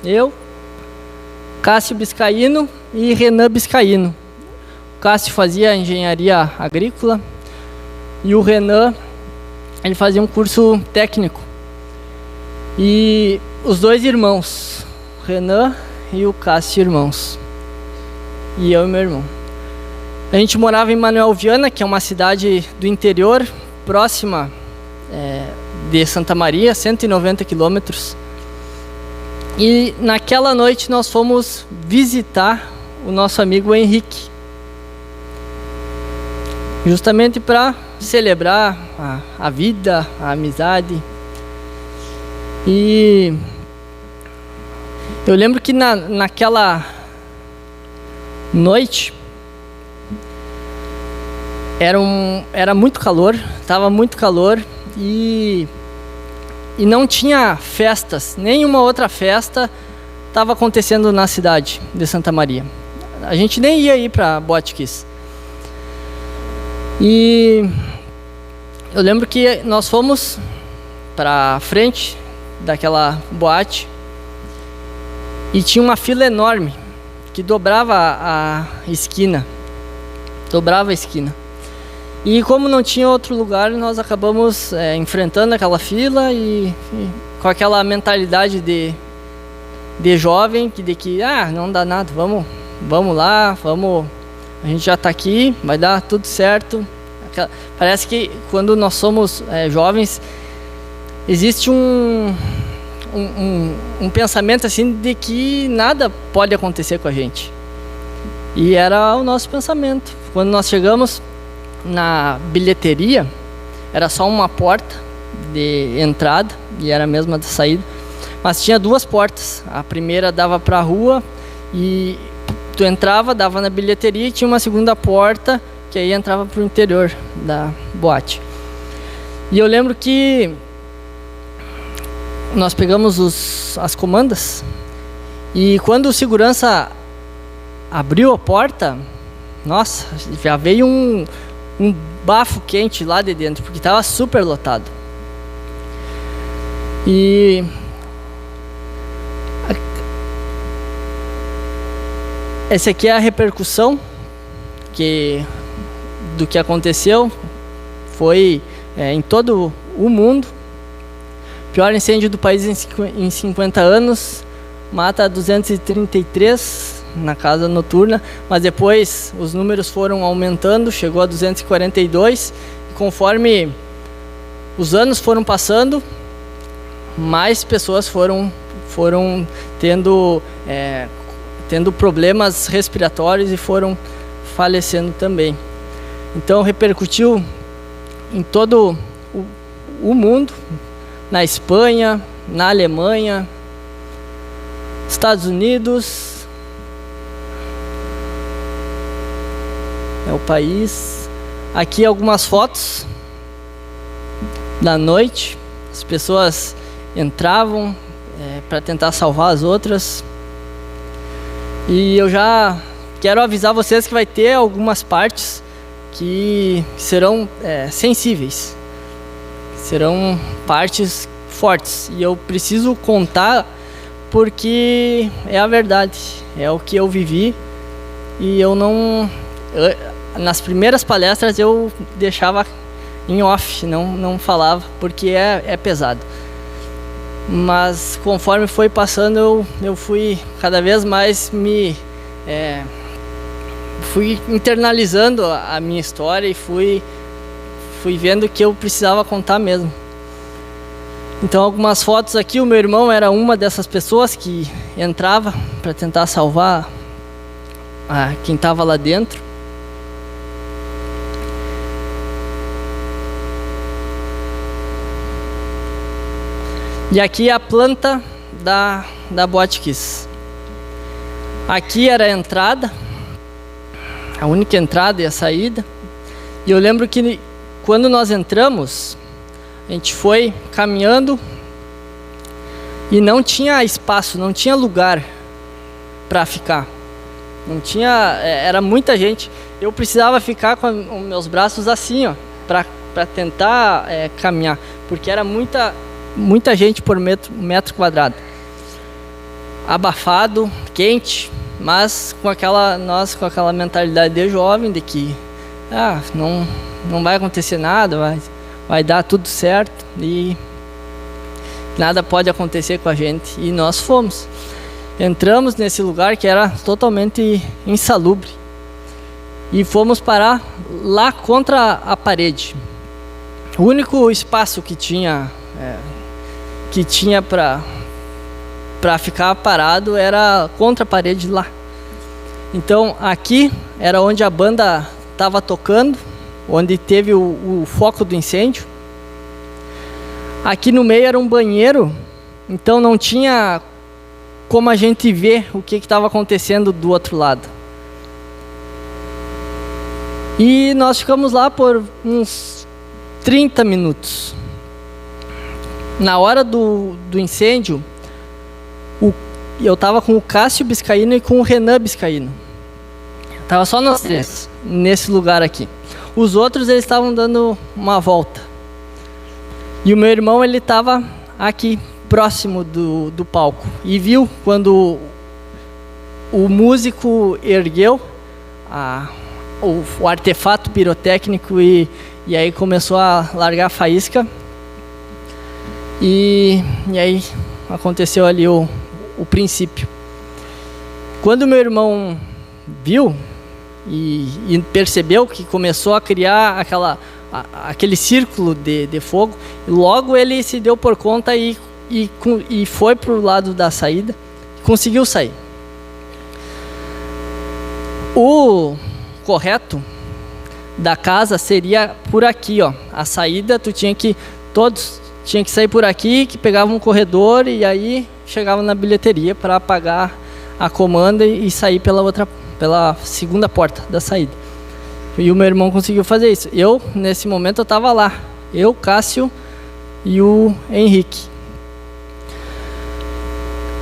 eu, Cássio Biscaíno e Renan Biscaíno. O Cássio fazia engenharia agrícola e o Renan, ele fazia um curso técnico. E os dois irmãos, o Renan e o Cássio, irmãos. E eu e meu irmão. A gente morava em Manuel Viana, que é uma cidade do interior, próxima de Santa Maria, 190 quilômetros. E naquela noite nós fomos visitar o nosso amigo Henrique. Justamente para celebrar a vida, a amizade. E eu lembro que naquela noite era muito calor, estava muito calor e não tinha festas, nenhuma outra festa estava acontecendo na cidade de Santa Maria. A gente nem ia ir para Boate Kiss. E eu lembro que nós fomos para frente daquela boate e tinha uma fila enorme que dobrava a esquina. E como não tinha outro lugar, nós acabamos enfrentando aquela fila e com aquela mentalidade de jovem, de que não dá nada, vamos lá, a gente já está aqui, vai dar tudo certo. Parece que quando nós somos jovens, existe um pensamento assim de que nada pode acontecer com a gente. E era o nosso pensamento. Quando nós chegamos na bilheteria, era só uma porta de entrada e era a mesma da saída, mas tinha duas portas. A primeira dava para a rua e tu entrava, dava na bilheteria, e tinha uma segunda porta que aí entrava para o interior da boate. E eu lembro que nós pegamos as comandas e quando o segurança abriu a porta, nossa, já veio um bafo quente lá de dentro, porque estava super lotado. E essa aqui é a repercussão do que aconteceu. Foi em todo o mundo. Pior incêndio do país em 50 anos. Mata 233 na casa noturna, mas depois os números foram aumentando, chegou a 242, e conforme os anos foram passando, mais pessoas foram tendo problemas respiratórios e foram falecendo também. Então repercutiu em todo o mundo, na Espanha, na Alemanha, Estados Unidos. É o país. Aqui algumas fotos da noite. As pessoas entravam para tentar salvar as outras. E eu já quero avisar vocês que vai ter algumas partes que serão sensíveis. Serão partes fortes. E eu preciso contar porque é a verdade. É o que eu vivi. E eu não... nas primeiras palestras eu deixava em off, não falava, porque é pesado. Mas conforme foi passando, eu fui cada vez mais fui internalizando a minha história e fui vendo que eu precisava contar mesmo. Então algumas fotos aqui, o meu irmão era uma dessas pessoas que entrava para tentar salvar quem estava lá dentro. E aqui é a planta da Boate Kiss. Aqui era a entrada, a única entrada e a saída. E eu lembro que quando nós entramos, a gente foi caminhando e não tinha espaço, não tinha lugar para ficar. Não tinha, era muita gente. Eu precisava ficar com os meus braços assim, ó, para tentar caminhar, porque era muita gente por metro quadrado. abafado, quente, mas nós com aquela mentalidade de jovem, de que não vai acontecer nada, vai dar tudo certo e nada pode acontecer com a gente. E nós fomos. Entramos nesse lugar que era totalmente insalubre e fomos parar lá contra a parede. O único espaço que tinha para ficar parado era contra a parede lá. Então aqui era onde a banda estava tocando, onde teve o foco do incêndio. Aqui no meio era um banheiro, então não tinha como a gente ver o que estava acontecendo do outro lado. E nós ficamos lá por uns 30 minutos. Na hora do incêndio, eu estava com o Cássio Biscaíno e com o Renan Biscaíno. Estava só nós três, nesse lugar aqui. Os outros, eles estavam dando uma volta. E o meu irmão, ele estava aqui, próximo do palco. E viu quando o músico ergueu o artefato pirotécnico e aí começou a largar a faísca. E aí aconteceu ali o princípio. Quando meu irmão viu e percebeu que começou a criar aquele círculo de fogo, logo ele se deu por conta e foi para o lado da saída, conseguiu sair. O correto da casa seria por aqui, ó. A saída todos tinham que sair por aqui, que pegavam um corredor e aí chegavam na bilheteria para pagar a comanda e sair pela segunda porta da saída. E o meu irmão conseguiu fazer isso. Nesse momento, eu estava lá. Eu, Cássio e o Henrique.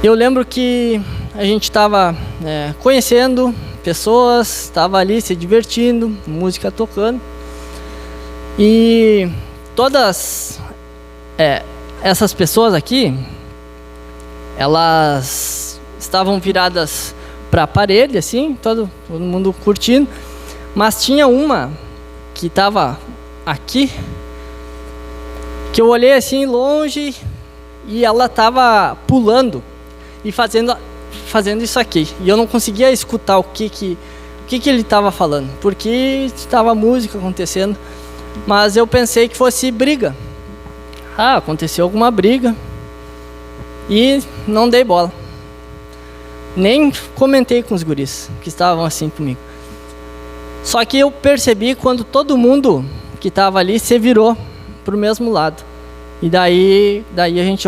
Eu lembro que a gente estava conhecendo pessoas, estava ali se divertindo, música tocando. E todas essas pessoas aqui, elas estavam viradas para a parede, assim, todo mundo curtindo. Mas tinha uma que estava aqui, que eu olhei assim longe e ela estava pulando e fazendo isso aqui. E eu não conseguia escutar o que ele estava falando, porque estava música acontecendo. Mas eu pensei que fosse briga. Aconteceu alguma briga e não dei bola. Nem comentei com os guris que estavam assim comigo. Só que eu percebi quando todo mundo que estava ali se virou para o mesmo lado. E daí a gente,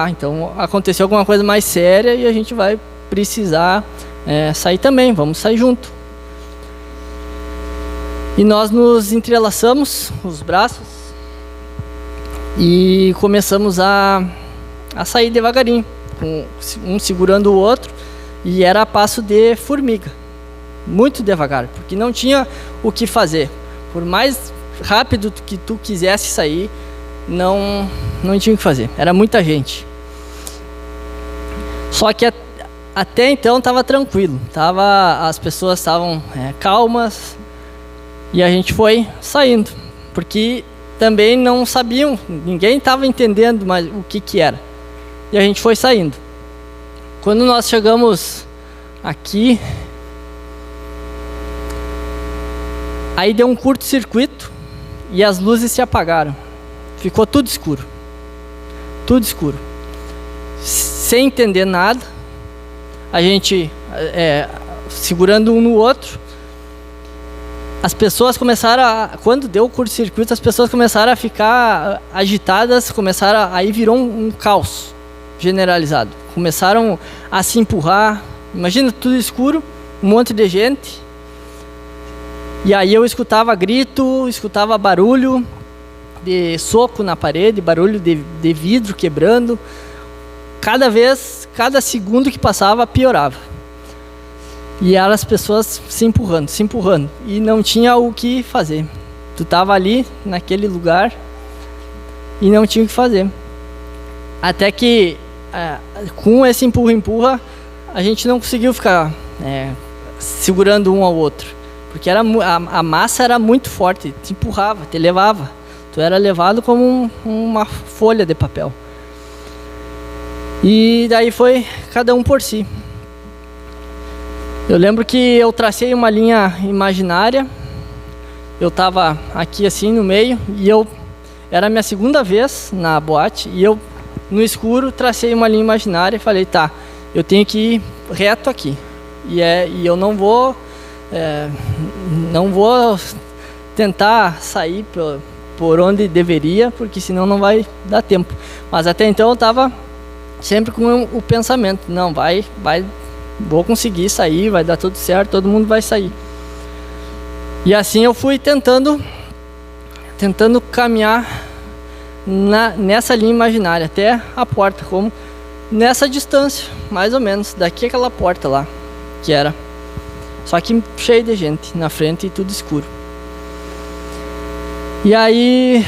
então aconteceu alguma coisa mais séria e a gente vai precisar sair também, vamos sair junto. E nós nos entrelaçamos os braços e começamos a sair devagarinho, um segurando o outro, e era a passo de formiga. Muito devagar, porque não tinha o que fazer. Por mais rápido que tu quisesse sair, não tinha o que fazer. Era muita gente. Só que até então estava tranquilo. As pessoas estavam calmas e a gente foi saindo, porque também não sabiam, ninguém estava entendendo mais o que era. E a gente foi saindo. Quando nós chegamos aqui, aí deu um curto-circuito e as luzes se apagaram. Ficou tudo escuro. Tudo escuro. Sem entender nada. A gente segurando um no outro. As pessoas começaram quando deu o curto-circuito, as pessoas começaram a ficar agitadas, aí virou um caos generalizado. Começaram a se empurrar. Imagina, tudo escuro, um monte de gente. E aí eu escutava grito, escutava barulho de soco na parede, barulho de vidro quebrando. Cada segundo que passava, piorava. E eram as pessoas se empurrando. E não tinha o que fazer. Tu estava ali, naquele lugar, e não tinha o que fazer. Até que com esse empurra-empurra, a gente não conseguiu ficar segurando um ao outro, porque a massa era muito forte, te empurrava, te levava. Tu era levado como uma folha de papel. E daí foi cada um por si. Eu lembro que eu tracei uma linha imaginária. Eu estava aqui assim no meio e era a minha segunda vez na boate e eu no escuro tracei uma linha imaginária e falei, tá, eu tenho que ir reto aqui e eu não vou tentar sair por onde deveria, porque senão não vai dar tempo. Mas até então eu estava sempre com o pensamento, não, vou conseguir sair, vai dar tudo certo, todo mundo vai sair. E assim eu fui tentando caminhar nessa linha imaginária até a porta, como nessa distância, mais ou menos, daqui aquela porta lá, que era só que cheio de gente na frente e tudo escuro. E aí,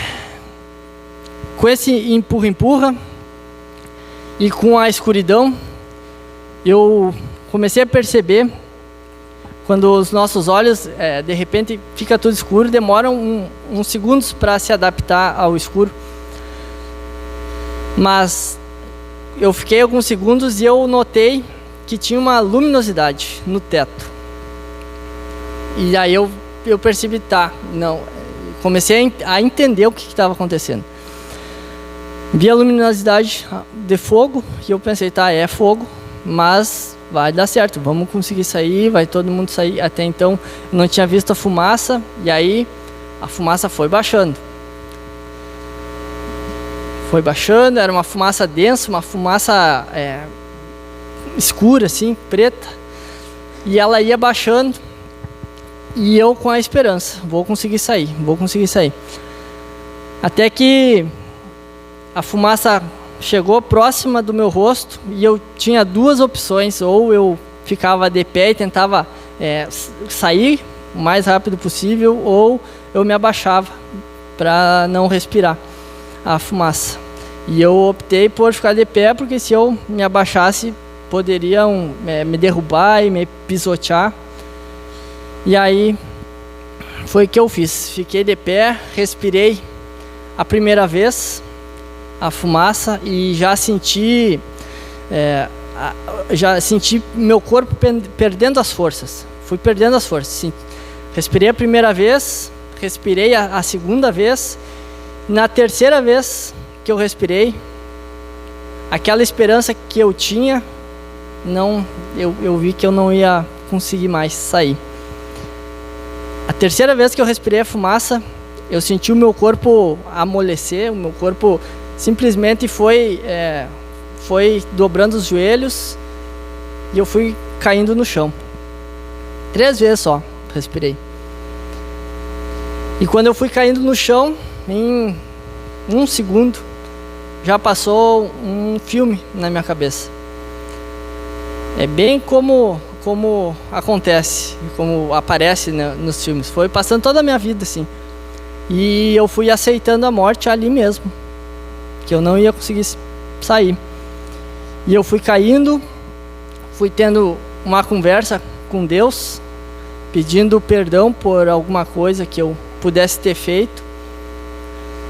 com esse empurra-empurra e com a escuridão, eu comecei a perceber quando os nossos olhos, de repente, fica tudo escuro, demoram uns segundos para se adaptar ao escuro. Mas eu fiquei alguns segundos e eu notei que tinha uma luminosidade no teto. E aí eu percebi, comecei a entender o que estava acontecendo. Vi a luminosidade de fogo e eu pensei, é fogo, mas vai dar certo, vamos conseguir sair, vai todo mundo sair. Até então eu não tinha visto a fumaça e aí a fumaça foi baixando. Foi baixando, era uma fumaça densa, uma fumaça escura assim, preta. E ela ia baixando. E eu com a esperança, vou conseguir sair. Até que a fumaça chegou próxima do meu rosto e eu tinha duas opções, ou eu ficava de pé e tentava sair o mais rápido possível, ou eu me abaixava para não respirar a fumaça. E eu optei por ficar de pé, porque se eu me abaixasse, poderiam me derrubar e me pisotear. E aí foi o que eu fiz, fiquei de pé, respirei a primeira vez a fumaça e já senti meu corpo perdendo as forças. Fui perdendo as forças. Sim. Respirei a primeira vez, respirei a segunda vez. Na terceira vez que eu respirei, aquela esperança que eu tinha, eu vi que eu não ia conseguir mais sair. A terceira vez que eu respirei a fumaça, eu senti o meu corpo amolecer, o meu corpo simplesmente foi dobrando os joelhos e eu fui caindo no chão. 3 vezes só respirei. E quando eu fui caindo no chão, em 1 segundo, já passou um filme na minha cabeça. É bem como acontece, como aparece, né, nos filmes. Foi passando toda a minha vida assim. E eu fui aceitando a morte ali mesmo, que eu não ia conseguir sair. E eu fui caindo, fui tendo uma conversa com Deus, pedindo perdão por alguma coisa que eu pudesse ter feito.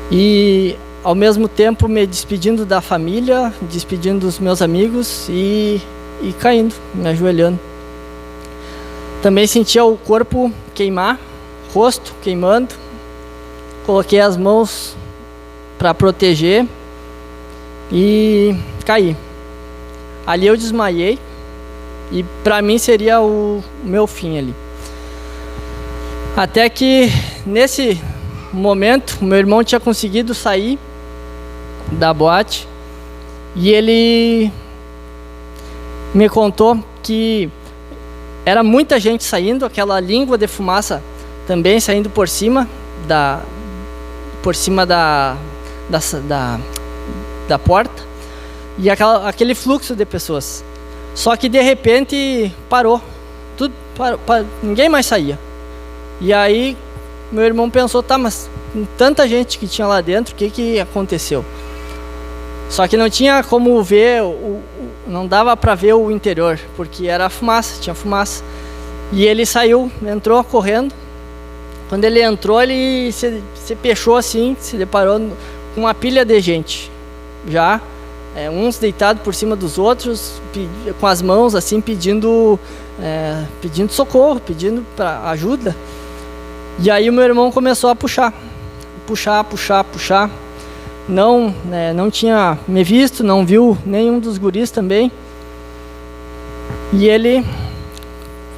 E ao mesmo tempo me despedindo da família, despedindo dos meus amigos e caindo, me ajoelhando. Também sentia o corpo queimar, rosto queimando. Coloquei as mãos para proteger e caí. Ali eu desmaiei e para mim seria o meu fim ali. Até que nesse momento o meu irmão tinha conseguido sair da boate e ele me contou que era muita gente saindo, aquela língua de fumaça também saindo por cima da porta e aquele fluxo de pessoas. Só que de repente parou, tudo parou, ninguém mais saía. E aí meu irmão pensou, mas com tanta gente que tinha lá dentro, o que aconteceu? Só que não tinha como ver, não dava para ver o interior, porque era fumaça, tinha fumaça. E ele saiu, entrou correndo. Quando ele entrou, ele se fechou assim, se deparou com uma pilha de gente. Já, uns deitados por cima dos outros, com as mãos assim, pedindo socorro, pedindo para ajuda. E aí o meu irmão começou a puxar. Não tinha me visto, não viu nenhum dos guris também. E ele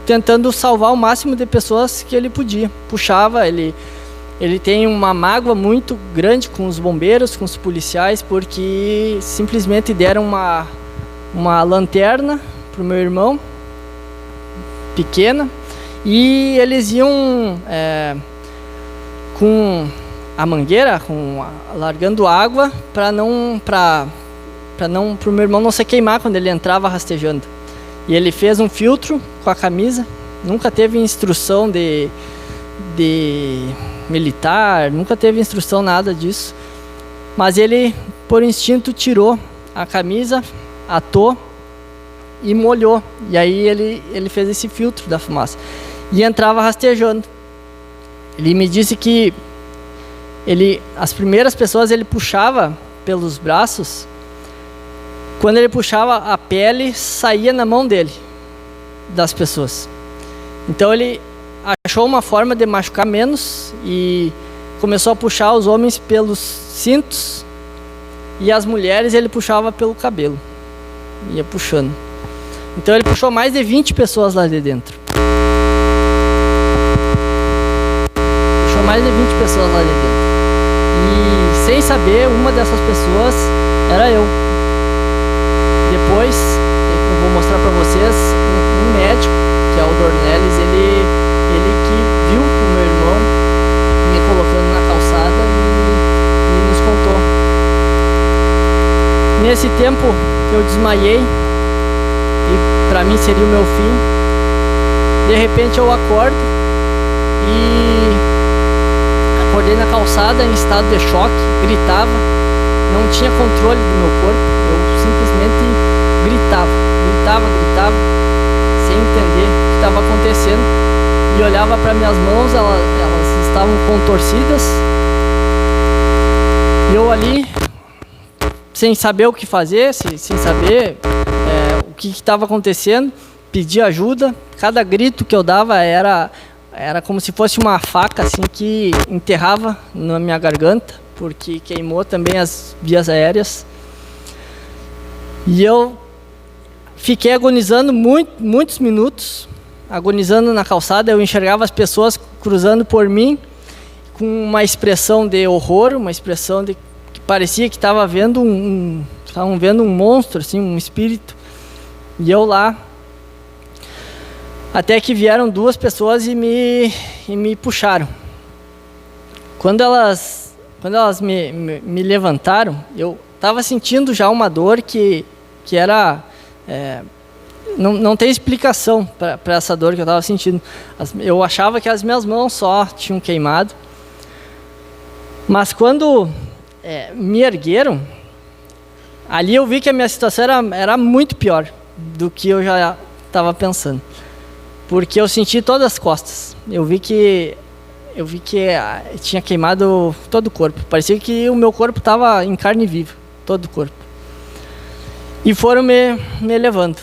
tentando salvar o máximo de pessoas que ele podia. Puxava, ele tem uma mágoa muito grande com os bombeiros, com os policiais, porque simplesmente deram uma lanterna pro meu irmão, pequena, e eles iam com a mangueira, largando água pro meu irmão não se queimar quando ele entrava rastejando. E ele fez um filtro com a camisa, nunca teve instrução de militar, nunca teve instrução, nada disso. Mas ele, por instinto, tirou a camisa, atou e molhou. E aí ele fez esse filtro da fumaça. E entrava rastejando. Ele me disse que as primeiras pessoas ele puxava pelos braços. Quando ele puxava, a pele saía na mão dele, das pessoas. Então ele achou uma forma de machucar menos e começou a puxar os homens pelos cintos e as mulheres ele puxava pelo cabelo. Ia puxando. Então ele puxou mais de 20 pessoas lá de dentro. Puxou mais de 20 pessoas lá de dentro. E sem saber, uma dessas pessoas era eu. Depois, eu vou mostrar para vocês um médico, que é o Dornelles, ele que viu o meu irmão me colocando na calçada e nos contou. Nesse tempo, eu desmaiei, e para mim seria o meu fim. De repente eu acordo e acordei na calçada em estado de choque, gritava, não tinha controle do meu corpo, eu simplesmente gritava, sem entender o que estava acontecendo, e olhava para minhas mãos, elas estavam contorcidas, e eu ali, sem saber o que fazer, sem saber o que estava acontecendo, pedi ajuda. Cada grito que eu dava era como se fosse uma faca assim que enterrava na minha garganta, porque queimou também as vias aéreas. E eu fiquei agonizando muitos minutos, agonizando na calçada. Eu enxergava as pessoas cruzando por mim com uma expressão de horror, uma expressão de que parecia que estavam vendo um monstro, assim, um espírito. E eu lá, até que vieram duas pessoas e me puxaram. Quando elas me levantaram, eu estava sentindo já uma dor que era... não tem explicação para essa dor que eu estava sentindo. Eu achava que as minhas mãos só tinham queimado. Mas quando me ergueram, ali eu vi que a minha situação era muito pior do que eu já estava pensando. Porque eu senti todas as costas. Eu vi que tinha queimado todo o corpo. Parecia que o meu corpo estava em carne viva, todo o corpo. E foram me levando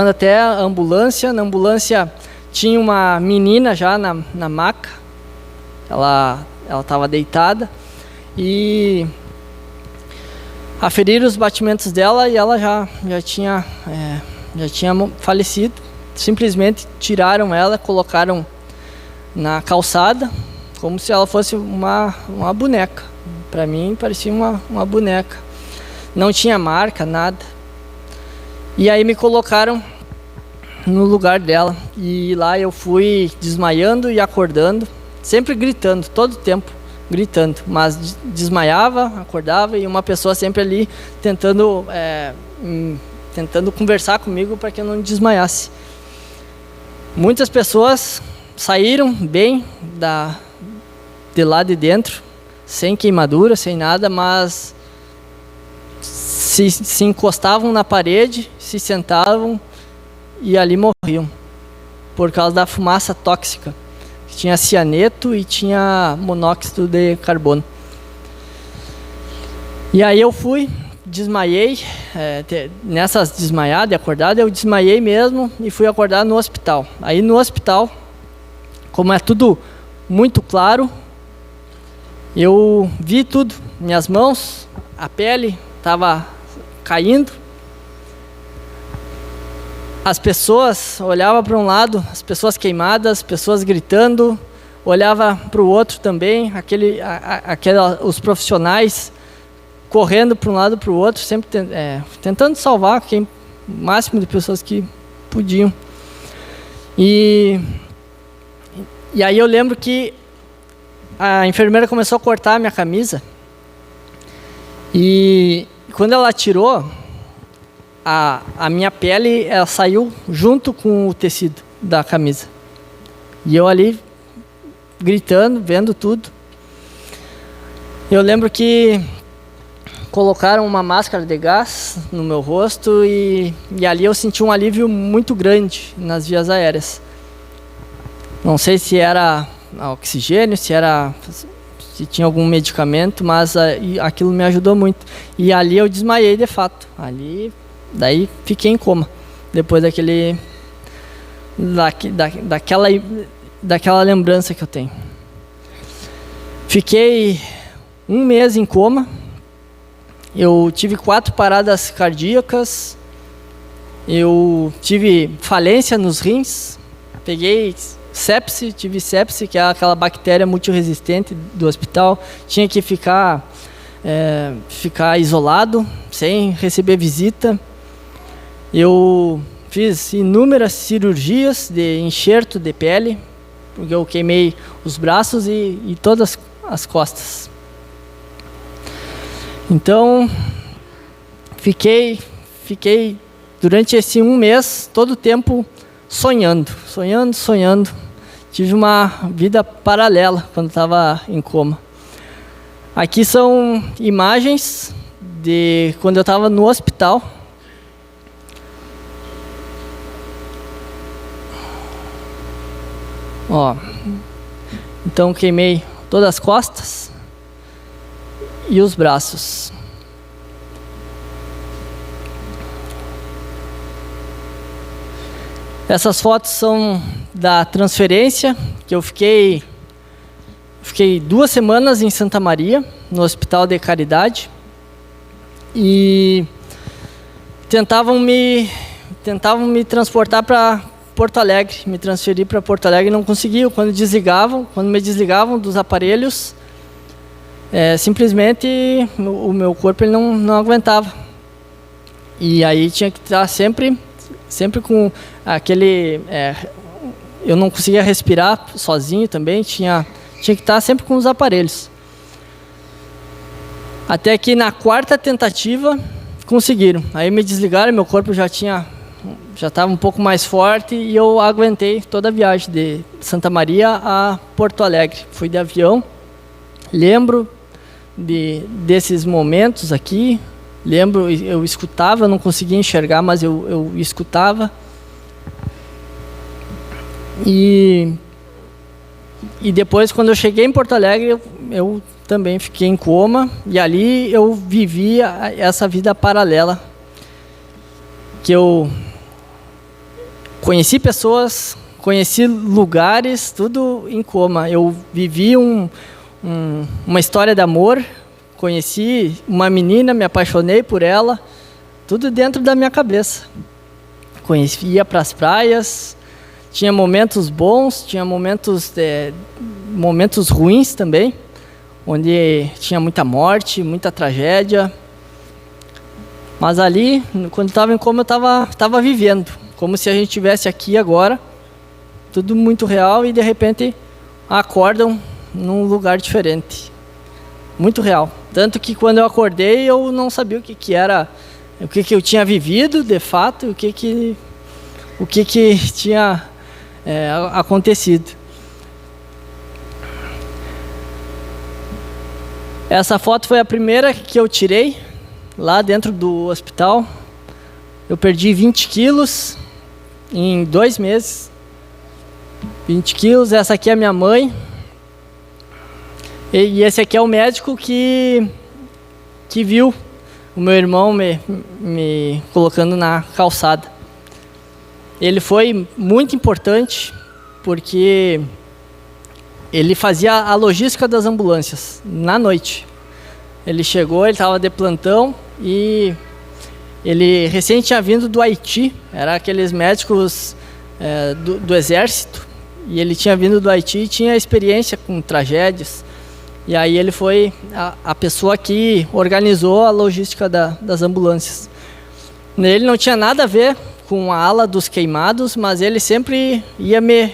até a ambulância. Na ambulância tinha uma menina já na maca. Ela estava deitada e aferiram os batimentos dela e ela já tinha falecido. Simplesmente tiraram ela, colocaram na calçada, como se ela fosse uma boneca. Para mim parecia uma boneca. Não tinha marca, nada. E aí me colocaram no lugar dela. E lá eu fui desmaiando e acordando, sempre gritando, todo o tempo gritando. Mas desmaiava, acordava e uma pessoa sempre ali tentando conversar comigo para que eu não desmaiasse. Muitas pessoas saíram bem de lá de dentro, sem queimadura, sem nada, mas se encostavam na parede, se sentavam e ali morriam, por causa da fumaça tóxica. Tinha cianeto e tinha monóxido de carbono. E aí eu fui, desmaiei, nessas desmaiadas e acordada, eu desmaiei mesmo e fui acordar no hospital. Aí no hospital, como é tudo muito claro, eu vi tudo, minhas mãos, a pele estava caindo. As pessoas olhavam para um lado, as pessoas queimadas, as pessoas gritando, olhava para o outro também, os profissionais correndo para um lado para o outro, sempre tentando salvar o máximo de pessoas que podiam. E aí eu lembro que a enfermeira começou a cortar a minha camisa, e quando ela tirou, a minha pele ela saiu junto com o tecido da camisa. E eu ali, gritando, vendo tudo. Eu lembro que colocaram uma máscara de gás no meu rosto e ali eu senti um alívio muito grande nas vias aéreas. Não sei se era oxigênio, se tinha algum medicamento, mas aquilo me ajudou muito. E ali eu desmaiei de fato. Daí fiquei em coma, depois daquela lembrança que eu tenho. Fiquei 1 mês em coma, eu tive 4 paradas cardíacas, eu tive falência nos rins, tive sepse, que é aquela bactéria multiresistente do hospital, tinha que ficar isolado, sem receber visita. Eu fiz inúmeras cirurgias de enxerto de pele, porque eu queimei os braços e todas as costas. Então, fiquei durante esse 1 mês, todo o tempo sonhando. Tive uma vida paralela quando estava em coma. Aqui são imagens de quando eu estava no hospital. Então queimei todas as costas e os braços. Essas fotos são da transferência, que eu fiquei 2 semanas em Santa Maria, no Hospital de Caridade, e tentavam me transportar para Porto Alegre, me transferir para Porto Alegre, não conseguiam. Quando me desligavam dos aparelhos, simplesmente o meu corpo ele não aguentava. E aí tinha que estar sempre com aquele... eu não conseguia respirar sozinho também, tinha que estar sempre com os aparelhos. Até que na 4ª tentativa, conseguiram. Aí me desligaram, meu corpo já estava um pouco mais forte e eu aguentei toda a viagem de Santa Maria a Porto Alegre. Fui de avião, lembro desses momentos aqui, eu escutava, eu não conseguia enxergar, mas eu escutava. E depois, quando eu cheguei em Porto Alegre, eu também fiquei em coma, e ali eu vivia essa vida paralela, que eu conheci pessoas, conheci lugares, tudo em coma. Eu vivi uma história de amor, conheci uma menina, me apaixonei por ela, tudo dentro da minha cabeça. Ia para as praias, tinha momentos bons, tinha momentos ruins também, onde tinha muita morte, muita tragédia. Mas ali, quando estava em coma, eu estava vivendo, como se a gente estivesse aqui agora, tudo muito real, e de repente acordam num lugar diferente. Muito real. Tanto que quando eu acordei, eu não sabia o que era, o que eu tinha vivido de fato, o que tinha acontecido. Essa foto foi a primeira que eu tirei lá dentro do hospital. Eu perdi 20 quilos em 2 meses. 20 quilos, essa aqui é a minha mãe. E esse aqui é o médico que viu o meu irmão me colocando na calçada. Ele foi muito importante porque ele fazia a logística das ambulâncias na noite. Ele chegou, ele estava de plantão e ele recém tinha vindo do Haiti, era aqueles médicos do exército, e ele tinha vindo do Haiti e tinha experiência com tragédias. E aí ele foi a pessoa que organizou a logística das ambulâncias. Ele não tinha nada a ver com a ala dos queimados, mas ele sempre ia me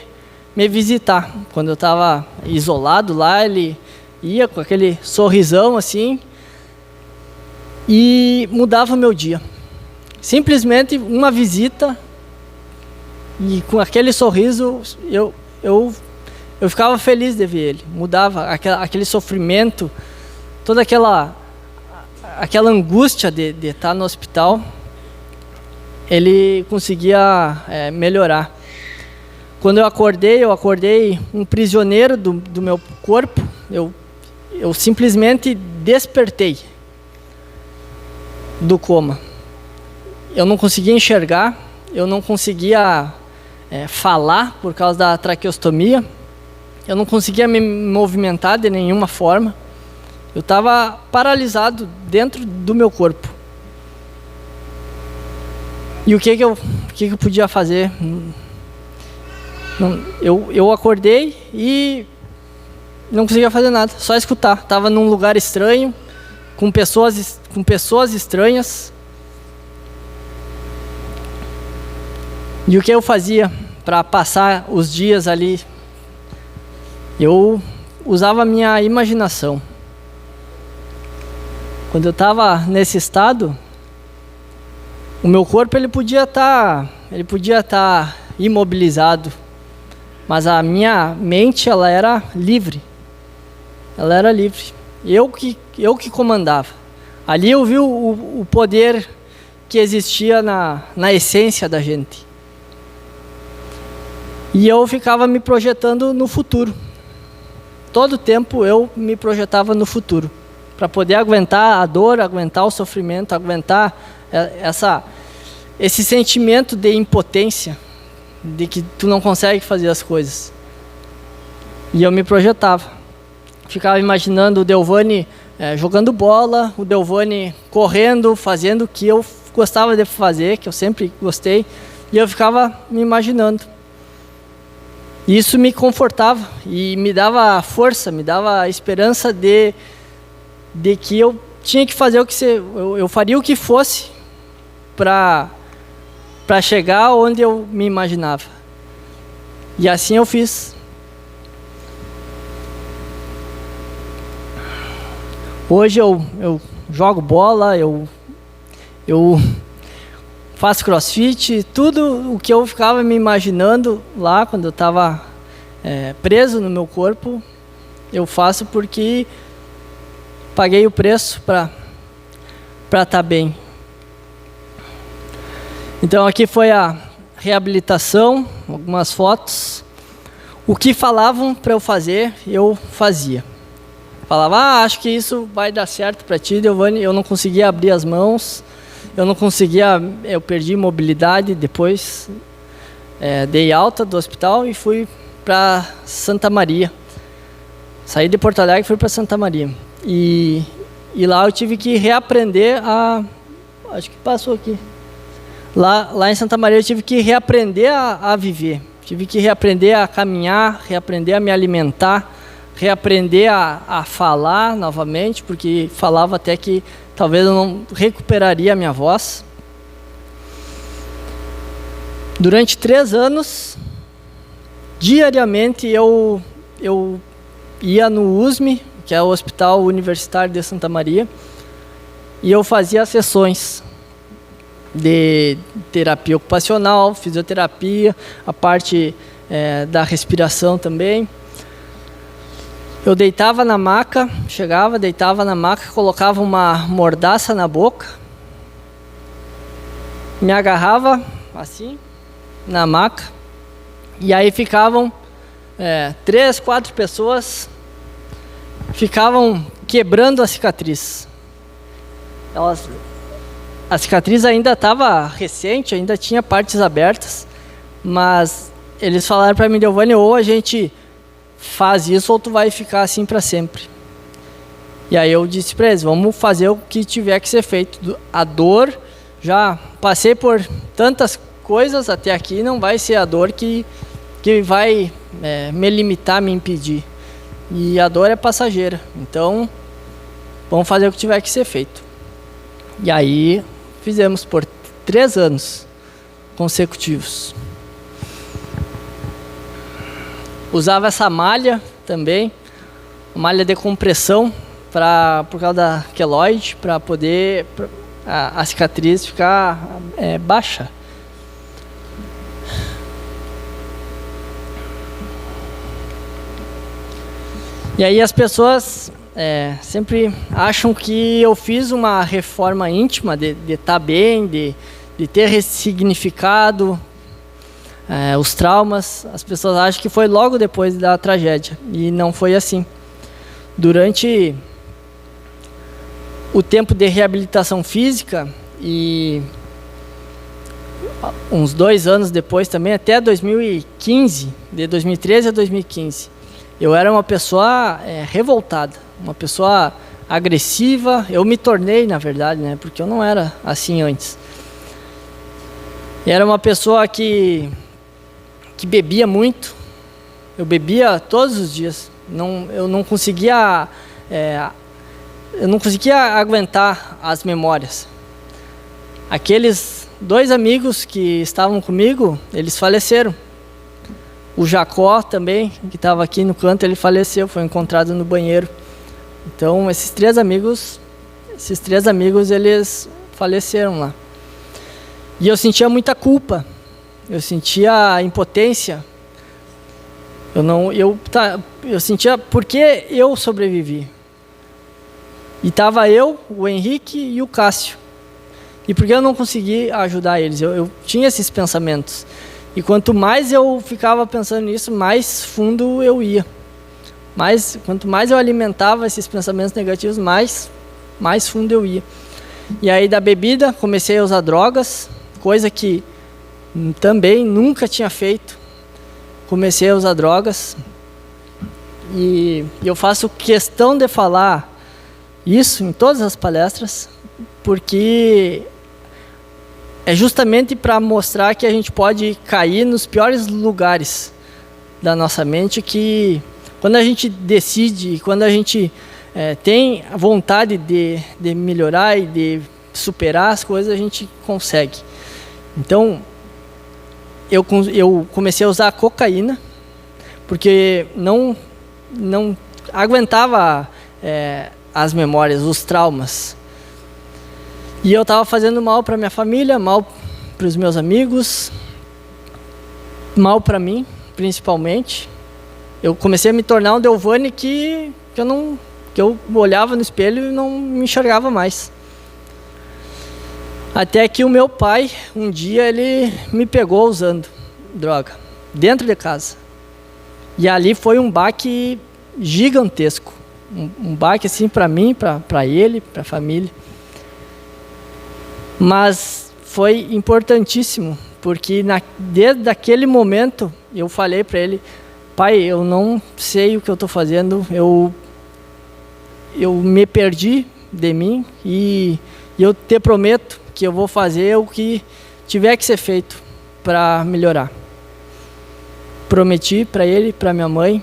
visitar. Quando eu estava isolado lá, ele ia com aquele sorrisão assim e mudava o meu dia. Simplesmente uma visita e com aquele sorriso eu ficava feliz de ver ele. Mudava aquele sofrimento, toda aquela angústia de estar no hospital, ele conseguia melhorar. Quando eu acordei um prisioneiro do meu corpo. Eu simplesmente despertei do coma. Eu não conseguia enxergar, eu não conseguia falar por causa da traqueostomia, eu não conseguia me movimentar de nenhuma forma. Eu estava paralisado dentro do meu corpo. E o que eu podia fazer? Eu acordei e não conseguia fazer nada, só escutar. Estava num lugar estranho, com pessoas estranhas. E o que eu fazia para passar os dias ali? Eu usava a minha imaginação. Quando eu estava nesse estado, o meu corpo ele podia estar imobilizado, mas a minha mente ela era livre. Ela era livre. Eu que comandava. Ali eu vi o poder que existia na essência da gente. E eu ficava me projetando no futuro. Todo o tempo eu me projetava no futuro, para poder aguentar a dor, aguentar o sofrimento, aguentar esse sentimento de impotência, de que tu não consegue fazer as coisas. E eu me projetava. Ficava imaginando o Delvani jogando bola, o Delvani correndo, fazendo o que eu gostava de fazer, que eu sempre gostei, e eu ficava me imaginando. Isso me confortava e me dava força, me dava esperança de que eu tinha que fazer eu faria o que fosse para chegar onde eu me imaginava. E assim eu fiz. Hoje eu jogo bola, eu faço crossfit, tudo o que eu ficava me imaginando lá quando eu estava preso no meu corpo, eu faço porque paguei o preço para estar bem. Então aqui foi a reabilitação, algumas fotos. O que falavam para eu fazer, eu fazia. Falava, acho que isso vai dar certo para ti, Delvani. Eu não conseguia abrir as mãos, eu perdi mobilidade. Depois dei alta do hospital e fui para Santa Maria. Saí de Porto Alegre e fui para Santa Maria. E lá eu tive que reaprender acho que passou aqui. Lá em Santa Maria eu tive que reaprender a viver. Tive que reaprender a caminhar, reaprender a me alimentar, reaprender a falar novamente, porque falava até que talvez eu não recuperaria a minha voz. Durante 3 anos, diariamente eu ia no USM, que é o Hospital Universitário de Santa Maria, e eu fazia sessões de terapia ocupacional, fisioterapia, a parte da respiração também. Eu deitava na maca, chegava, deitava na maca, colocava uma mordaça na boca, me agarrava assim, na maca, e aí ficavam 3, 4 pessoas, ficavam quebrando a cicatriz. A cicatriz ainda estava recente, ainda tinha partes abertas, mas eles falaram para mim: Giovanni, ou a gente faz isso ou tu vai ficar assim para sempre. E aí eu disse para eles: vamos fazer o que tiver que ser feito. A dor, já passei por tantas coisas até aqui, não vai ser a dor que vai me limitar, me impedir. E a dor é passageira, então vamos fazer o que tiver que ser feito. E aí fizemos por 3 anos consecutivos. Usava essa malha também, malha de compressão por causa da queloide, para poder a cicatriz ficar baixa. E aí as pessoas sempre acham que eu fiz uma reforma íntima, de estar bem, de ter ressignificado os traumas. As pessoas acham que foi logo depois da tragédia, e não foi assim. Durante o tempo de reabilitação física e uns 2 anos depois também, até 2015, de 2013 a 2015, eu era uma pessoa revoltada, uma pessoa agressiva. Eu me tornei, na verdade, né, porque eu não era assim antes. Era uma pessoa que bebia muito. Eu bebia todos os dias. Eu não conseguia aguentar as memórias. Aqueles 2 amigos que estavam comigo, eles faleceram. O Jacó também, que estava aqui no canto, ele faleceu, foi encontrado no banheiro. Então esses três amigos, eles faleceram lá. E eu sentia muita culpa, eu sentia impotência. Eu sentia por que eu sobrevivi. E estava eu, o Henrique e o Cássio. E por que eu não consegui ajudar eles? Eu tinha esses pensamentos. E quanto mais eu ficava pensando nisso, mais fundo eu ia. Quanto mais eu alimentava esses pensamentos negativos, mais fundo eu ia. E aí da bebida comecei a usar drogas, coisa que também nunca tinha feito. Comecei a usar drogas. E eu faço questão de falar isso em todas as palestras, porque é justamente para mostrar que a gente pode cair nos piores lugares da nossa mente, que quando a gente decide, quando a gente tem a vontade de melhorar e de superar as coisas, a gente consegue. Então, eu comecei a usar cocaína, porque não aguentava as memórias, os traumas. E eu estava fazendo mal para minha família, mal para os meus amigos, mal para mim, principalmente. Eu comecei a me tornar um Giovanni que eu olhava no espelho e não me enxergava mais. Até que o meu pai, um dia, ele me pegou usando droga, dentro de casa. E ali foi um baque gigantesco. Um baque assim para mim, para ele, para a família. Mas foi importantíssimo, porque desde aquele momento eu falei para ele: pai, eu não sei o que eu estou fazendo, eu me perdi de mim e eu te prometo que eu vou fazer o que tiver que ser feito para melhorar. Prometi para ele, para minha mãe,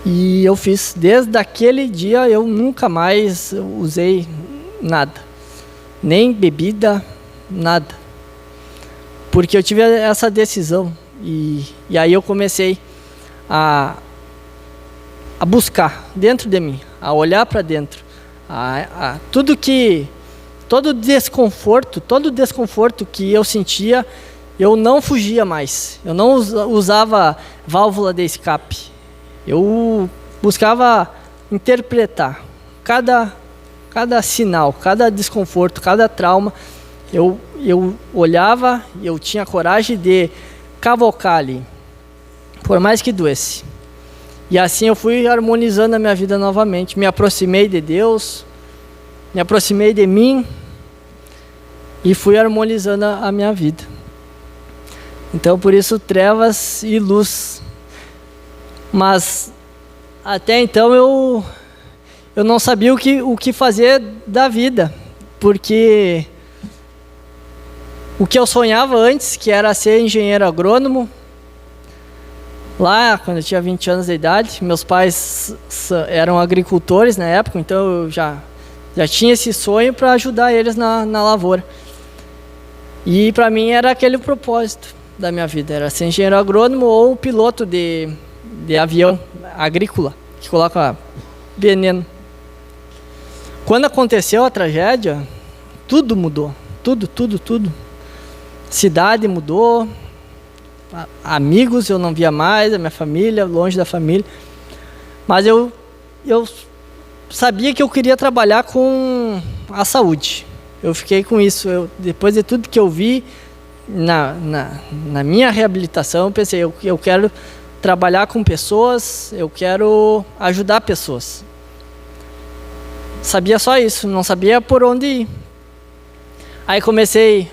e eu fiz. Desde aquele dia eu nunca mais usei nada. Nem bebida, nada. Porque eu tive essa decisão. E aí eu comecei a buscar dentro de mim, a olhar para dentro. Todo desconforto que eu sentia, eu não fugia mais. Eu não usava válvula de escape. Eu buscava interpretar cada sinal, cada desconforto, cada trauma. Eu olhava, eu tinha coragem de cavocar ali, por mais que doesse. E assim eu fui harmonizando a minha vida novamente. Me aproximei de Deus, me aproximei de mim e fui harmonizando a minha vida. Então, por isso, trevas e luz. Mas até então eu não sabia o que fazer da vida, porque o que eu sonhava antes, que era ser engenheiro agrônomo, lá quando eu tinha 20 anos de idade, meus pais eram agricultores na época, então eu já tinha esse sonho para ajudar eles na lavoura. E para mim era aquele o propósito da minha vida, era ser engenheiro agrônomo ou piloto de avião agrícola, que coloca veneno. Quando aconteceu a tragédia, tudo mudou, tudo. Cidade mudou, amigos eu não via mais, a minha família, longe da família. Mas eu sabia que eu queria trabalhar com a saúde. Eu fiquei com isso. Depois de tudo que eu vi na minha reabilitação, eu pensei, eu quero trabalhar com pessoas, eu quero ajudar pessoas. Sabia só isso, não sabia por onde ir. Aí comecei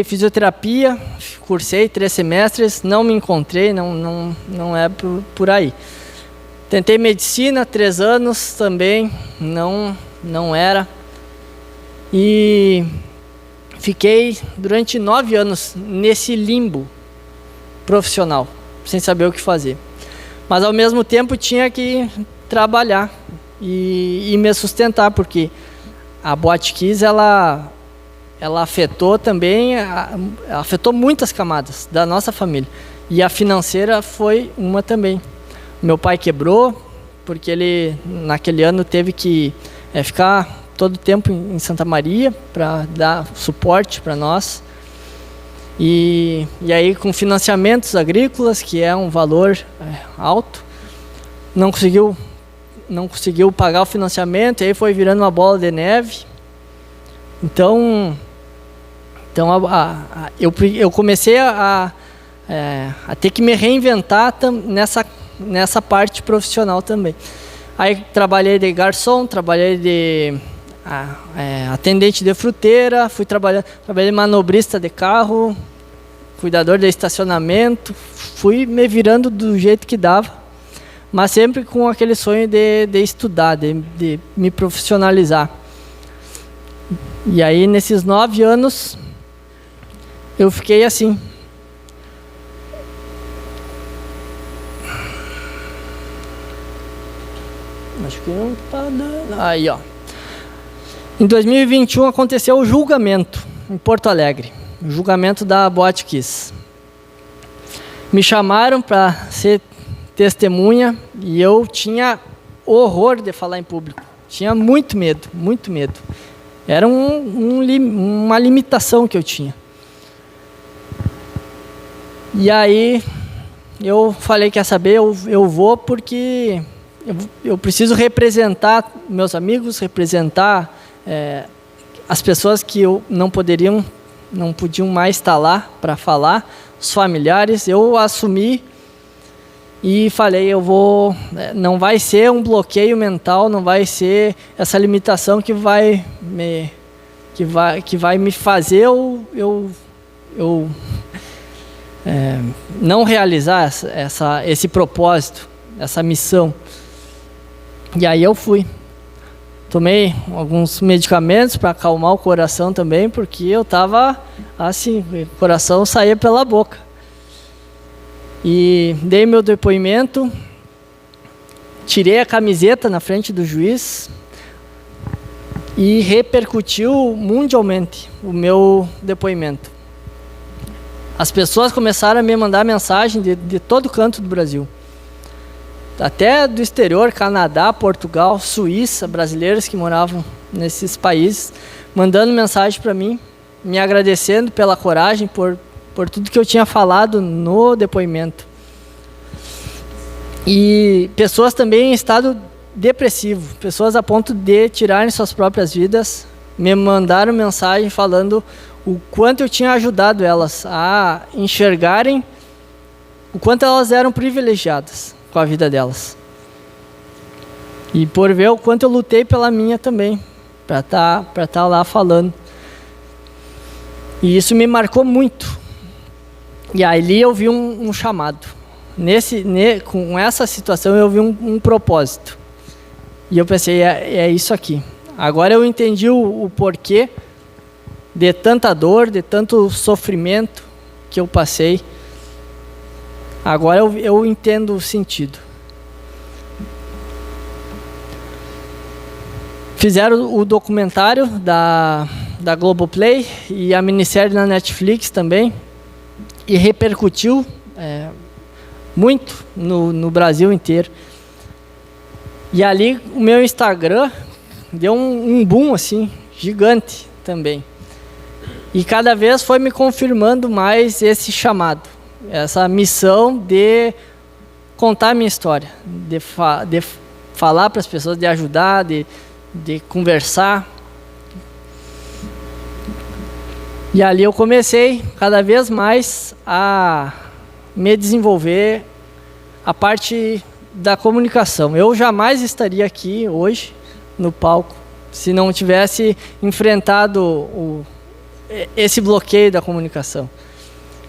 fisioterapia, cursei 3 semestres, não me encontrei, não é por aí. Tentei medicina, 3 anos também, não era. E fiquei durante 9 anos nesse limbo profissional, sem saber o que fazer. Mas ao mesmo tempo tinha que trabalhar e me sustentar, porque a Boate Kiss, ela afetou também, afetou muitas camadas da nossa família. E a financeira foi uma também. Meu pai quebrou, porque ele naquele ano teve que ficar todo o tempo em Santa Maria para dar suporte para nós. E aí com financiamentos agrícolas, que é um valor alto, não conseguiu pagar o financiamento, e aí foi virando uma bola de neve. Então eu comecei a ter que me reinventar nessa parte profissional também. Aí trabalhei de garçom, trabalhei de atendente de fruteira, trabalhei de manobrista de carro, cuidador de estacionamento, fui me virando do jeito que dava, mas sempre com aquele sonho de estudar, de me profissionalizar. E aí nesses 9 anos eu fiquei assim. Acho que não tá dando. Aí, ó. Em 2021 aconteceu o julgamento em Porto Alegre. O julgamento da Boate Kiss. Me chamaram para ser testemunha e eu tinha horror de falar em público. Tinha muito medo, muito medo. Era uma limitação que eu tinha. E aí eu falei, quer saber, eu vou porque eu preciso representar meus amigos, representar as pessoas que não podiam mais estar lá para falar, os familiares. Eu assumi e falei, não vai ser um bloqueio mental, não vai ser essa limitação que vai me fazer eu não realizar esse propósito, essa missão. E aí eu fui. Tomei alguns medicamentos para acalmar o coração também, porque eu estava assim, o coração saía pela boca. E dei meu depoimento, tirei a camiseta na frente do juiz e repercutiu mundialmente o meu depoimento. As pessoas começaram a me mandar mensagem de todo canto do Brasil. Até do exterior, Canadá, Portugal, Suíça, brasileiros que moravam nesses países, mandando mensagem para mim, me agradecendo pela coragem, por tudo que eu tinha falado no depoimento. E pessoas também em estado depressivo, pessoas a ponto de tirarem suas próprias vidas, me mandaram mensagem falando o quanto eu tinha ajudado elas a enxergarem o quanto elas eram privilegiadas com a vida delas. E por ver o quanto eu lutei pela minha também, para tá lá falando. E isso me marcou muito. E ali eu vi um chamado. Com essa situação eu vi um propósito. E eu pensei, é isso aqui. Agora eu entendi o porquê de tanta dor, de tanto sofrimento que eu passei. Agora eu entendo o sentido. Fizeram o documentário da Globoplay e a minissérie na Netflix também. E repercutiu muito no Brasil inteiro. E ali o meu Instagram deu um boom assim, gigante também. E cada vez foi me confirmando mais esse chamado, essa missão de contar a minha história, de falar para as pessoas, de ajudar, de conversar. E ali eu comecei cada vez mais a me desenvolver a parte da comunicação. Eu jamais estaria aqui hoje no palco se não tivesse enfrentado esse bloqueio da comunicação.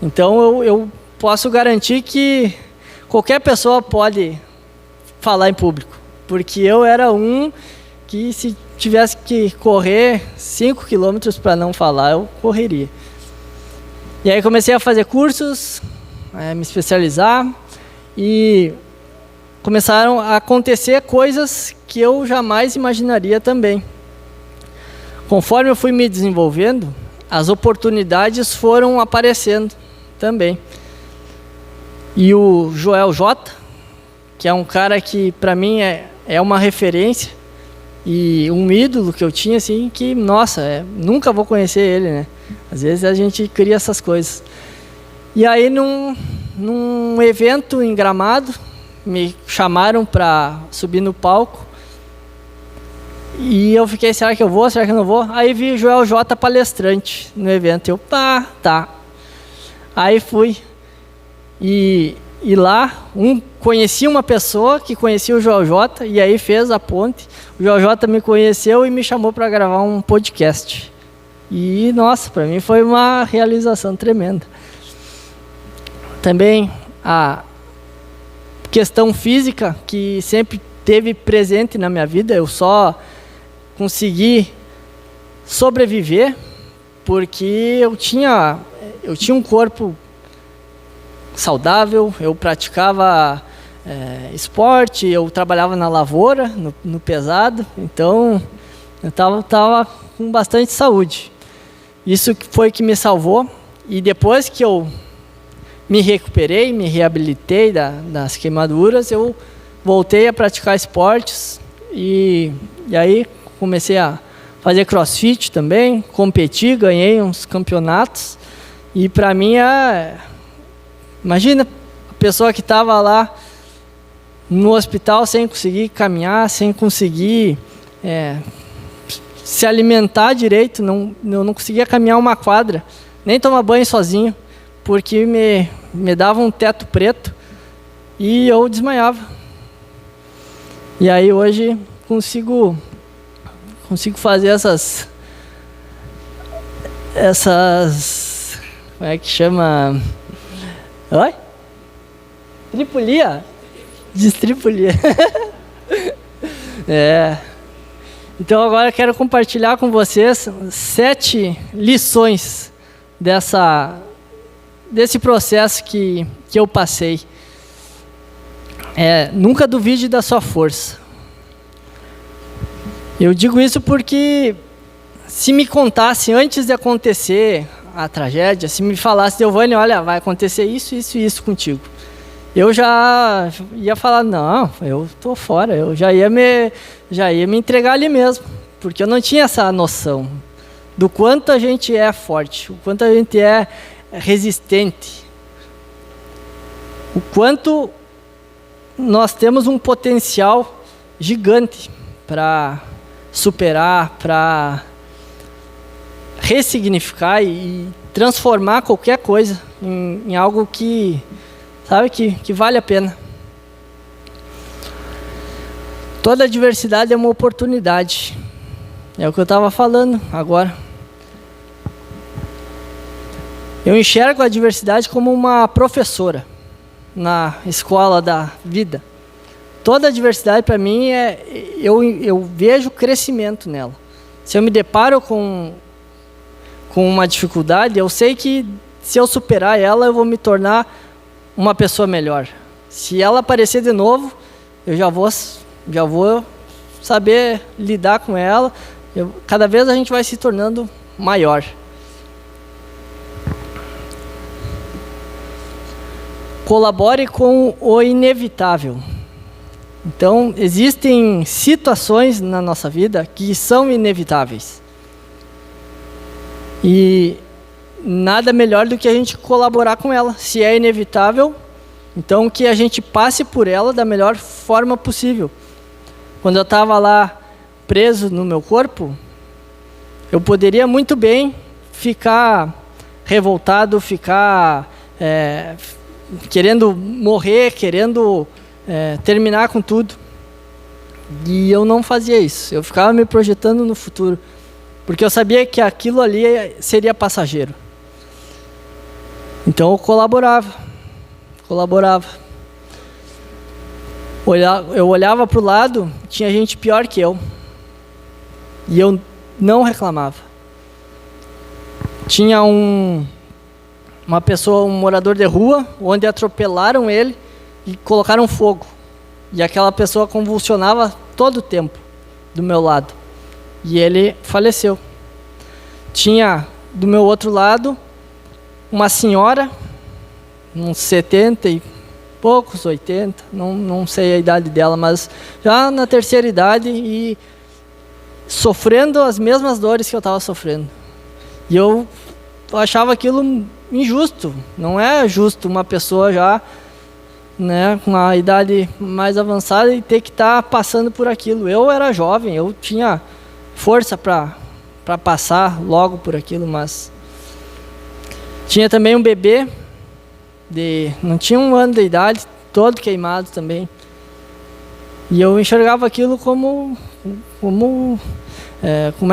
Então eu posso garantir que qualquer pessoa pode falar em público, porque eu era que se tivesse que correr 5 quilômetros para não falar, eu correria. E aí comecei a fazer cursos, me especializar, e começaram a acontecer coisas que eu jamais imaginaria também. Conforme eu fui me desenvolvendo, as oportunidades foram aparecendo também. E o Joel J, que é um cara que para mim é uma referência e um ídolo que eu tinha, assim, que, nossa, nunca vou conhecer ele, né? Às vezes a gente cria essas coisas. E aí num evento em Gramado, me chamaram para subir no palco. E eu fiquei, será que eu vou? Será que eu não vou? Aí vi Joel J palestrante no evento. Eu, tá. Aí fui. E lá, conheci uma pessoa que conhecia o Joel J, e aí fez a ponte. O Joel J me conheceu e me chamou para gravar um podcast. E, nossa, para mim foi uma realização tremenda. Também a questão física, que sempre teve presente na minha vida, eu só consegui sobreviver porque eu tinha um corpo saudável, eu praticava esporte, eu trabalhava na lavoura, no pesado, então eu estava com bastante saúde. Isso foi que me salvou, e depois que eu me recuperei, me reabilitei das queimaduras, eu voltei a praticar esportes, e aí comecei a fazer crossfit também, competi, ganhei uns campeonatos, e para mim imagina a pessoa que estava lá no hospital sem conseguir caminhar, sem conseguir se alimentar direito, eu não conseguia caminhar uma quadra, nem tomar banho sozinho, porque me dava um teto preto e eu desmaiava. E aí hoje consigo fazer essas como é que chama? Oi? Tripulia? Distripulia. Então agora eu quero compartilhar com vocês 7 lições desse processo que eu passei. Nunca duvide da sua força. Eu digo isso porque se me contasse antes de acontecer a tragédia, se me falasse, Giovanni, olha, vai acontecer isso, isso e isso contigo, eu já ia falar, não, eu tô fora, eu já ia me entregar ali mesmo, porque eu não tinha essa noção do quanto a gente é forte, o quanto a gente é resistente, o quanto nós temos um potencial gigante para superar, para ressignificar e transformar qualquer coisa em algo que, sabe, que vale a pena. Toda adversidade é uma oportunidade. É o que eu estava falando agora. Eu enxergo a adversidade como uma professora na escola da vida. Toda adversidade para mim eu vejo crescimento nela. Se eu me deparo com uma dificuldade, eu sei que se eu superar ela, eu vou me tornar uma pessoa melhor. Se ela aparecer de novo, eu já vou saber lidar com ela. Cada vez a gente vai se tornando maior. Colabore com o inevitável. Então, existem situações na nossa vida que são inevitáveis. E nada melhor do que a gente colaborar com ela. Se é inevitável, então que a gente passe por ela da melhor forma possível. Quando eu estava lá preso no meu corpo, eu poderia muito bem ficar revoltado, ficar querendo morrer, querendo terminar com tudo. E eu não fazia isso. Eu ficava me projetando no futuro, porque eu sabia que aquilo ali seria passageiro. Então eu colaborava. Eu olhava para o lado, tinha gente pior que eu. E eu não reclamava. Tinha uma pessoa, um morador de rua, onde atropelaram ele e colocaram fogo. E aquela pessoa convulsionava todo o tempo do meu lado. E ele faleceu. Tinha do meu outro lado uma senhora, uns 70 e poucos, 80, não sei a idade dela, mas já na terceira idade e sofrendo as mesmas dores que eu estava sofrendo. E eu achava aquilo injusto. Não é justo uma pessoa já, né, com a idade mais avançada e ter que estar passando por aquilo. Eu era jovem, eu tinha força para passar logo por aquilo, mas tinha também um bebê não tinha 1 ano de idade, todo queimado também. E eu enxergava aquilo como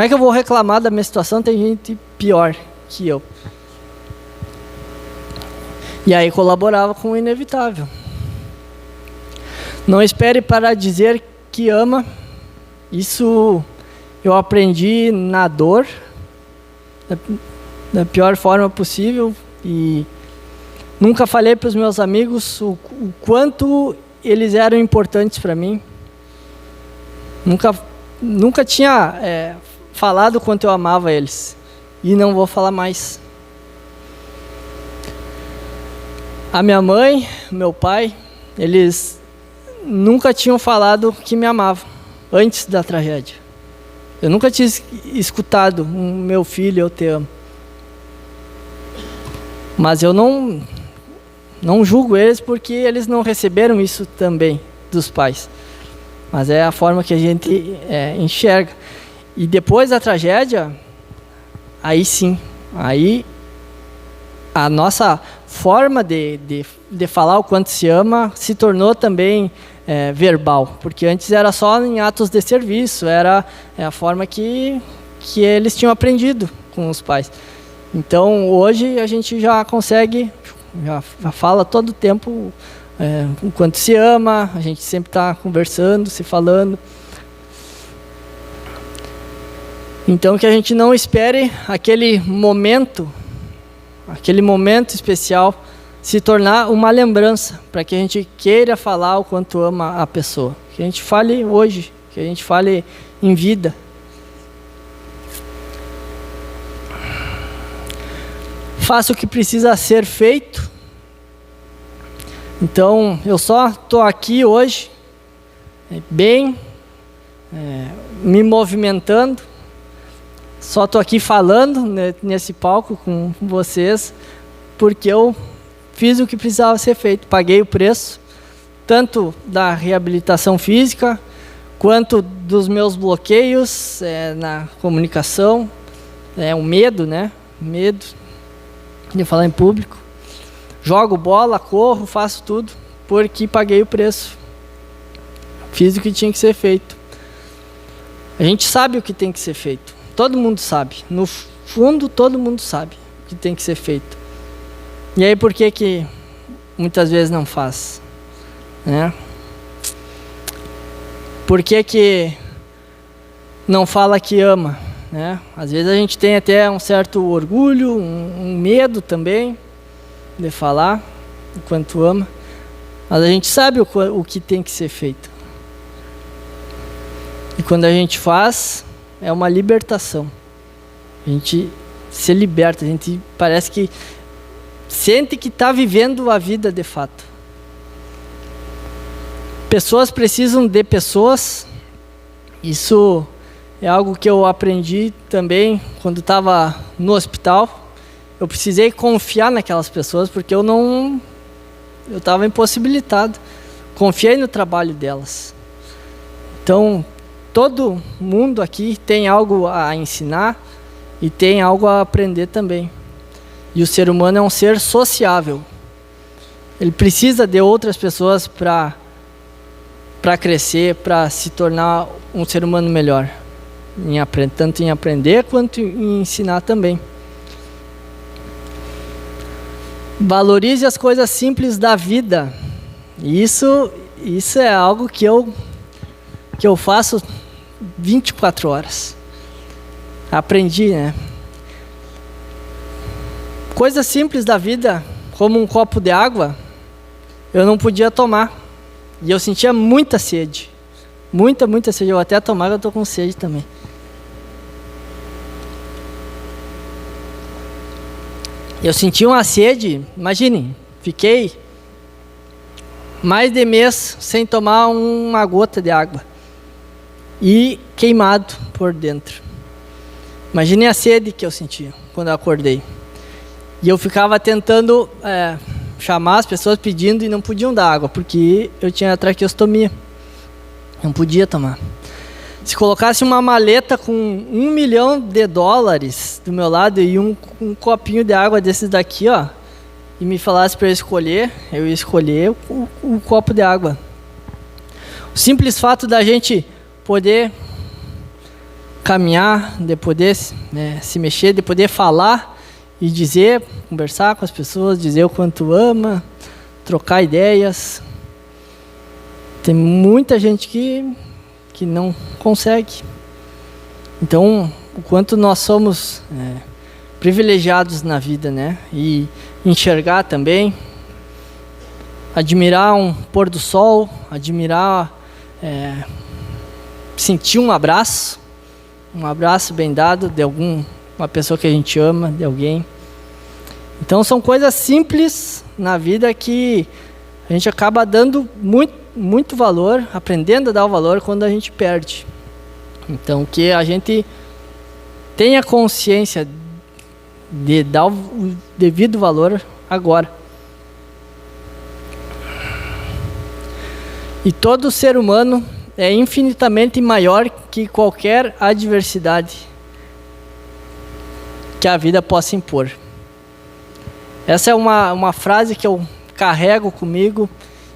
é que eu vou reclamar da minha situação? Tem gente pior que eu. E aí colaborava com o inevitável. Não espere para dizer que ama. Isso eu aprendi na dor, da pior forma possível. E nunca falei para os meus amigos o quanto eles eram importantes para mim. Nunca tinha falado o quanto eu amava eles. E não vou falar mais. A minha mãe, meu pai, eles nunca tinham falado que me amavam antes da tragédia. Eu nunca tinha escutado meu filho, eu te amo. Mas eu não julgo eles porque eles não receberam isso também dos pais. Mas é a forma que a gente enxerga. E depois da tragédia, aí sim, aí a nossa forma de falar o quanto se ama se tornou também verbal. Porque antes era só em atos de serviço, era a forma que eles tinham aprendido com os pais. Então hoje a gente já consegue, já fala todo o tempo o quanto se ama, a gente sempre está conversando, se falando. Então que a gente não espere aquele momento especial se tornar uma lembrança, para que a gente queira falar o quanto ama a pessoa. Que a gente fale hoje, que a gente fale em vida. Faça o que precisa ser feito. Então, eu só estou aqui hoje, me movimentando, só estou aqui falando nesse palco com vocês, porque eu fiz o que precisava ser feito, paguei o preço, tanto da reabilitação física, quanto dos meus bloqueios na comunicação, o medo, né? Medo de falar em público. Jogo bola, corro, faço tudo, porque paguei o preço. Fiz o que tinha que ser feito. A gente sabe o que tem que ser feito. Todo mundo sabe. No fundo, todo mundo sabe o que tem que ser feito. E aí, por que muitas vezes não faz? Né? Por que não fala que ama? Né? Às vezes a gente tem até um certo orgulho, um medo também de falar o quanto ama. Mas a gente sabe o que tem que ser feito. E quando a gente faz, é uma libertação. A gente se liberta, a gente parece que sente que está vivendo a vida de fato. Pessoas precisam de pessoas. Isso é algo que eu aprendi também quando estava no hospital. Eu precisei confiar naquelas pessoas porque eu estava impossibilitado. Confiei no trabalho delas. Então, todo mundo aqui tem algo a ensinar e tem algo a aprender também. E o ser humano é um ser sociável. Ele precisa de outras pessoas para crescer, para se tornar um ser humano melhor. Tanto em aprender quanto em ensinar também. Valorize as coisas simples da vida. E isso é algo que eu faço 24 horas. Aprendi, né? Coisas simples da vida, como um copo de água, eu não podia tomar. E eu sentia muita sede. Muita sede. Eu até tomar, eu estou com sede também. Eu senti uma sede, imaginem, fiquei mais de mês sem tomar uma gota de água. E queimado por dentro. Imaginem a sede que eu sentia quando eu acordei. E eu ficava tentando chamar as pessoas pedindo e não podiam dar água, porque eu tinha traqueostomia. Não podia tomar. Se colocasse uma maleta com $1 milhão do meu lado e um copinho de água desses daqui, ó, e me falasse para eu ia escolher o copo de água. O simples fato da gente poder caminhar, de poder se mexer, de poder falar e dizer, conversar com as pessoas, dizer o quanto ama, trocar ideias. Tem muita gente que não consegue. Então, o quanto nós somos privilegiados na vida, né? E enxergar também, admirar um pôr do sol, admirar, sentir um abraço bem dado de uma pessoa que a gente ama, de alguém. Então, são coisas simples na vida que a gente acaba dando muito valor, aprendendo a dar o valor quando a gente perde. Então, que a gente tenha consciência de dar o devido valor agora. E todo ser humano é infinitamente maior que qualquer adversidade que a vida possa impor. Essa é uma frase que eu carrego comigo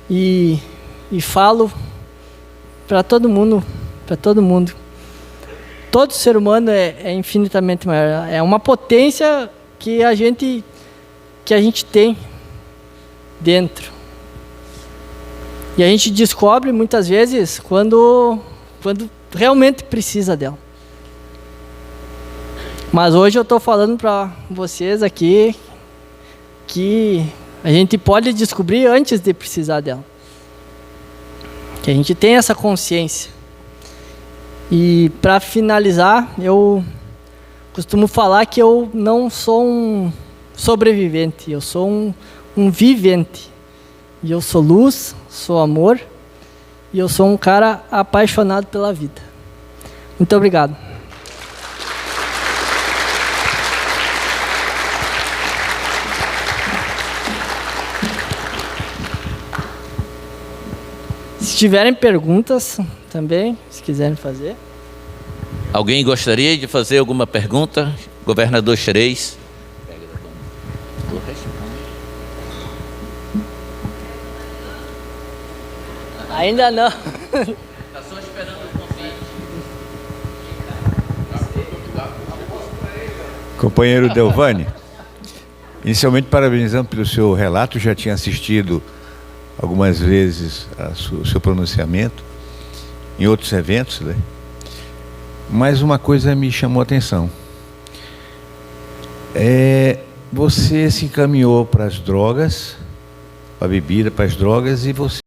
e falo para todo mundo. Todo ser humano é infinitamente maior. É uma potência que a gente tem dentro. E a gente descobre muitas vezes quando realmente precisa dela. Mas hoje eu estou falando para vocês aqui que a gente pode descobrir antes de precisar dela. Que a gente tem essa consciência. E para finalizar, eu costumo falar que eu não sou um sobrevivente, eu sou um vivente. E eu sou luz, sou amor, e eu sou um cara apaixonado pela vida. Muito obrigado. Se tiverem perguntas também, se quiserem fazer. Alguém gostaria de fazer alguma pergunta? Governador Xerez. Ainda não. Está só esperando o convite. Companheiro Delvani, inicialmente parabenizando pelo seu relato, já tinha assistido algumas vezes o seu pronunciamento em outros eventos, né? Mas uma coisa me chamou a atenção. Você se encaminhou para as drogas, para a bebida, para as drogas, e você